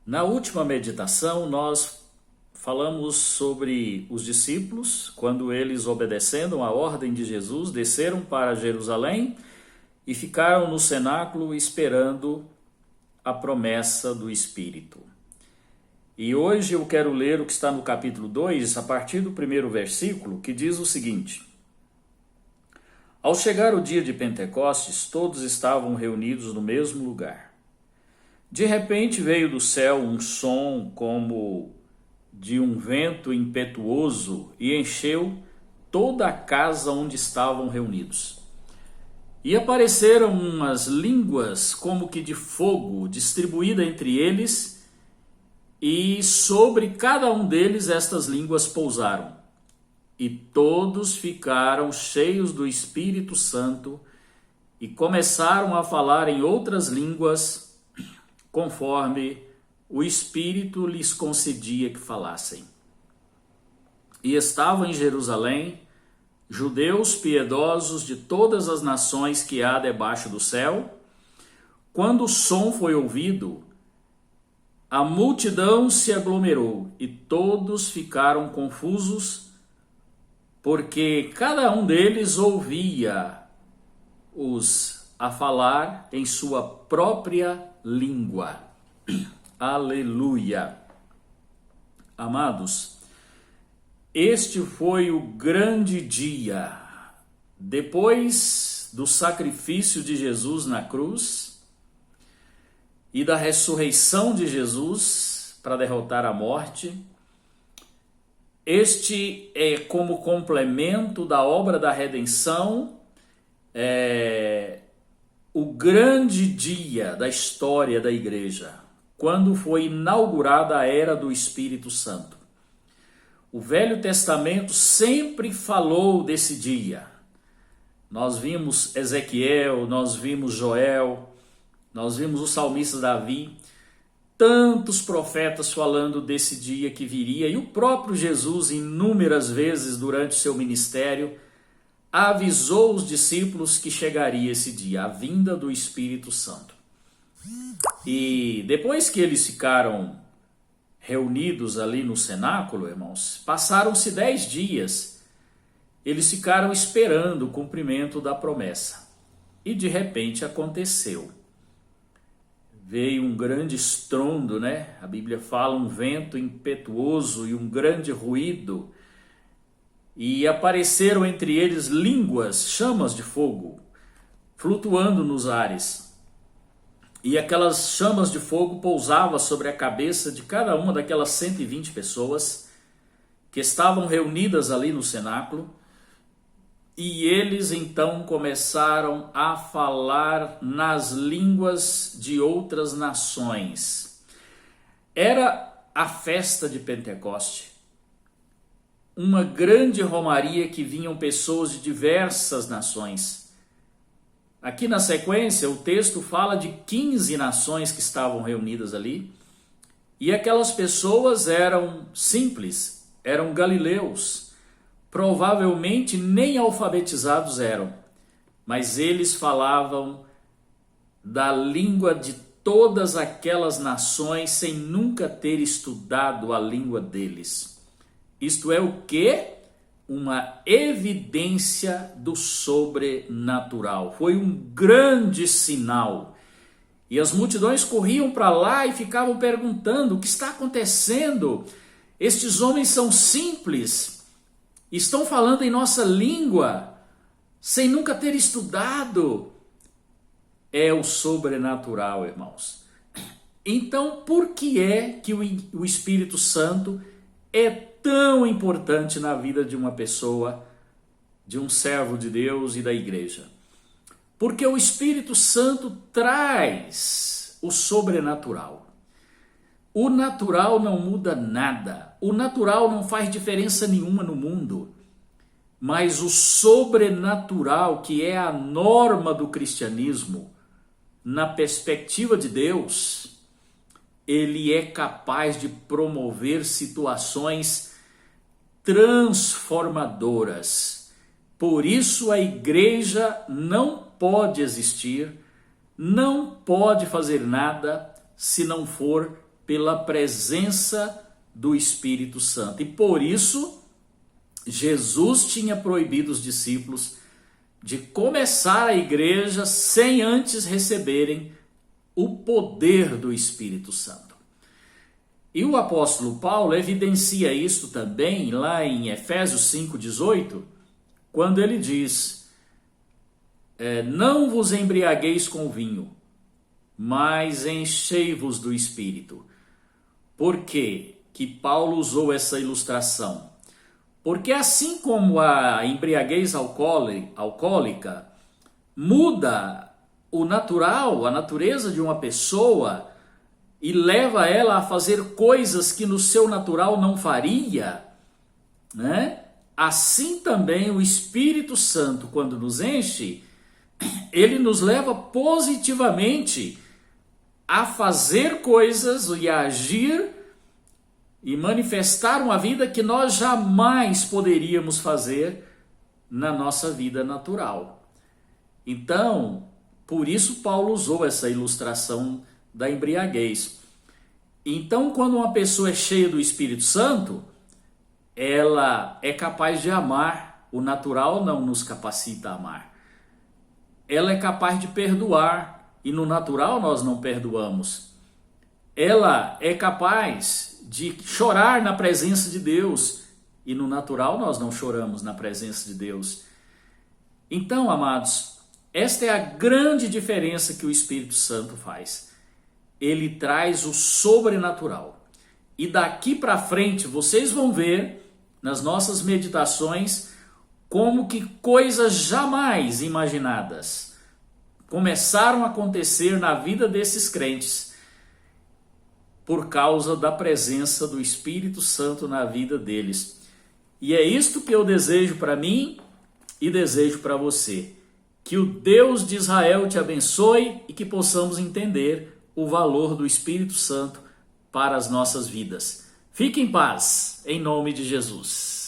Na última meditação, nós falamos sobre os discípulos, quando eles, obedecendo a ordem de Jesus, desceram para Jerusalém e ficaram no cenáculo esperando a promessa do Espírito. E hoje eu quero ler o que está no capítulo 2, a partir do primeiro versículo, que diz o seguinte: Ao chegar o dia de Pentecostes, todos estavam reunidos no mesmo lugar. De repente veio do céu um som como de um vento impetuoso e encheu toda a casa onde estavam reunidos. E apareceram umas línguas como que de fogo, distribuída entre eles, e sobre cada um deles estas línguas pousaram. E todos ficaram cheios do Espírito Santo e começaram a falar em outras línguas, conforme o Espírito lhes concedia que falassem. E estavam em Jerusalém judeus piedosos de todas as nações que há debaixo do céu. Quando o som foi ouvido, a multidão se aglomerou e todos ficaram confusos, porque cada um deles ouvia-os a falar em sua própria língua. Aleluia! Amados, este foi o grande dia. Depois do sacrifício de Jesus na cruz e da ressurreição de Jesus para derrotar a morte, este é como complemento da obra da redenção, o grande dia da história da igreja, quando foi inaugurada a era do Espírito Santo. O Velho Testamento sempre falou desse dia. Nós vimos Ezequiel, nós vimos Joel, nós vimos o salmista Davi, tantos profetas falando desse dia que viria, e o próprio Jesus, inúmeras vezes durante o seu ministério, avisou os discípulos que chegaria esse dia, a vinda do Espírito Santo. E depois que eles ficaram reunidos ali no cenáculo, irmãos, passaram-se 10 dias, eles ficaram esperando o cumprimento da promessa. E de repente aconteceu. Veio um grande estrondo, né? A Bíblia fala um vento impetuoso e um grande ruído. E apareceram entre eles línguas, chamas de fogo, flutuando nos ares. E aquelas chamas de fogo pousavam sobre a cabeça de cada uma daquelas 120 pessoas que estavam reunidas ali no cenáculo. E eles então começaram a falar nas línguas de outras nações. Era a festa de Pentecoste, uma grande romaria que vinham pessoas de diversas nações. Aqui na sequência, o texto fala de 15 nações que estavam reunidas ali, e aquelas pessoas eram simples, eram galileus, provavelmente nem alfabetizados eram, mas eles falavam da língua de todas aquelas nações sem nunca ter estudado a língua deles. Isto é o quê? Uma evidência do sobrenatural. Foi um grande sinal. E as multidões corriam para lá e ficavam perguntando: o que está acontecendo? Estes homens são simples, estão falando em nossa língua, sem nunca ter estudado. É o sobrenatural, irmãos. Então, por que é que o Espírito Santo é tão importante na vida de uma pessoa, de um servo de Deus e da igreja? Porque o Espírito Santo traz o sobrenatural. O natural não muda nada. O natural não faz diferença nenhuma no mundo. Mas o sobrenatural, que é a norma do cristianismo, na perspectiva de Deus, ele é capaz de promover situações transformadoras. Por isso a igreja não pode existir, não pode fazer nada se não for pela presença do Espírito Santo. E por isso, Jesus tinha proibido os discípulos de começar a igreja sem antes receberem o poder do Espírito Santo. E o apóstolo Paulo evidencia isso também lá em Efésios 5,18, quando ele diz: não vos embriagueis com vinho, mas enchei-vos do Espírito. Por quê que Paulo usou essa ilustração? Porque assim como a embriaguez alcoólica muda o natural, a natureza de uma pessoa e leva ela a fazer coisas que no seu natural não faria, né? Assim também o Espírito Santo, quando nos enche, ele nos leva positivamente a fazer coisas e a agir e manifestar uma vida que nós jamais poderíamos fazer na nossa vida natural. Então, por isso Paulo usou essa ilustração da embriaguez. Então, quando uma pessoa é cheia do Espírito Santo, ela é capaz de amar. O natural não nos capacita a amar. Ela é capaz de perdoar, e no natural nós não perdoamos. Ela é capaz de chorar na presença de Deus, e no natural nós não choramos na presença de Deus. Então, amados, esta é a grande diferença que o Espírito Santo faz. Ele traz o sobrenatural. E daqui para frente vocês vão ver nas nossas meditações como que coisas jamais imaginadas começaram a acontecer na vida desses crentes por causa da presença do Espírito Santo na vida deles. E é isto que eu desejo para mim e desejo para você. Que o Deus de Israel te abençoe e que possamos entender o valor do Espírito Santo para as nossas vidas. Fique em paz, em nome de Jesus.